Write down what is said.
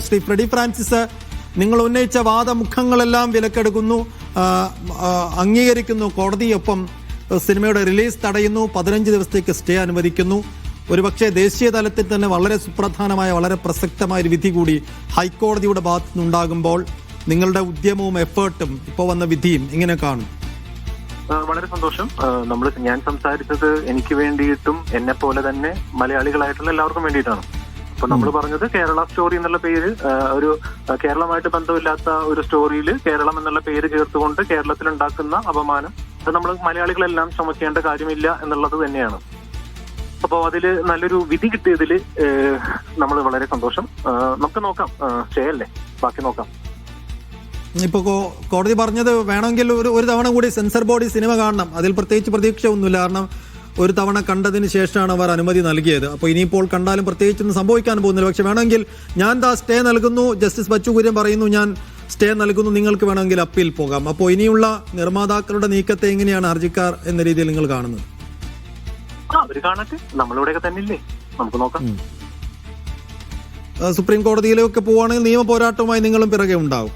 Shri Freddy Francis, നിങ്ങൾ ഉന്നയിച്ച വാദമുഖങ്ങളെല്ലാം വിലക്കെടുക്കുന്നു, അംഗീകരിക്കുന്നു. കോടതിയൊപ്പം സിനിമയുടെ റിലീസ് തടയുന്നു, 15 ദിവസത്തേക്ക് സ്റ്റേ അനുവദിക്കുന്നു. ഒരുപക്ഷെ ദേശീയ തലത്തിൽ തന്നെ വളരെ സുപ്രധാനമായ, വളരെ പ്രസക്തമായ ഒരു വിധി കൂടി ഹൈക്കോടതിയുടെ ഭാഗത്തു നിന്നുണ്ടാകുമ്പോൾ നിങ്ങളുടെ ഉദ്യമവും എഫേർട്ടും ഇപ്പോൾ വന്ന വിധിയും ഇങ്ങനെ കാണും. വളരെ സന്തോഷം. ഞാൻ സംസാരിച്ചത് എനിക്ക് വേണ്ടിയിട്ടും എന്നെ പോലെ തന്നെ മലയാളികളായിട്ടുള്ള എല്ലാവർക്കും വേണ്ടിയിട്ടാണ്. അപ്പൊ നമ്മൾ പറഞ്ഞത് കേരള സ്റ്റോറി എന്നുള്ള പേര്, ഒരു കേരളമായിട്ട് ബന്ധമില്ലാത്ത ഒരു സ്റ്റോറിയിൽ കേരളം എന്നുള്ള പേര് ചേർത്തുകൊണ്ട് കേരളത്തിൽ ഉണ്ടാക്കുന്ന അപമാനം അത് നമ്മൾ മലയാളികളെല്ലാം ചുമക്കേണ്ട കാര്യമില്ല എന്നുള്ളത് തന്നെയാണ്. അപ്പോൾ അതിൽ നല്ലൊരു വിധി കിട്ടിയതിൽ നമ്മൾ വളരെ സന്തോഷം. നമുക്ക് നോക്കാം, സ്റ്റേ അല്ലേ, ബാക്കി നോക്കാം. ഇപ്പോൾ കോടതി പറഞ്ഞത് വേണമെങ്കിൽ ഒരു തവണ കൂടി സെൻസർ ബോഡി സിനിമ കാണണം. അതിൽ പ്രത്യേകിച്ച് പ്രതീക്ഷ ഒന്നുമില്ല, കാരണം ഒരു തവണ കണ്ടതിന് ശേഷമാണ് അവർ അനുമതി നൽകിയത്. അപ്പോൾ ഇനിയിപ്പോൾ കണ്ടാലും പ്രത്യേകിച്ചൊന്നും സംഭവിക്കാൻ പോകുന്നില്ല. പക്ഷെ വേണമെങ്കിൽ ഞാൻ സ്റ്റേ നൽകുന്നു, ജസ്റ്റിസ് ബച്ചു കുര്യൻ പറയുന്നു ഞാൻ സ്റ്റേ നൽകുന്നു, നിങ്ങൾക്ക് വേണമെങ്കിൽ അപ്പീൽ പോകാം. അപ്പോൾ ഇനിയുള്ള നിർമ്മാതാക്കളുടെ നീക്കത്തെ എങ്ങനെയാണ് ഹർജിക്കാർ എന്ന രീതിയിൽ നിങ്ങൾ കാണുന്നത്? അവര് കാണട്ടെ, നമ്മളിവിടെയൊക്കെ തന്നെ ഇല്ലേ, നമുക്ക് നോക്കാം. സുപ്രീം കോടതിയിലൊക്കെ പോവുകയാണെങ്കിൽ നിയമ പോരാട്ടവുമായി നിങ്ങളും പിറകെ ഉണ്ടാവും.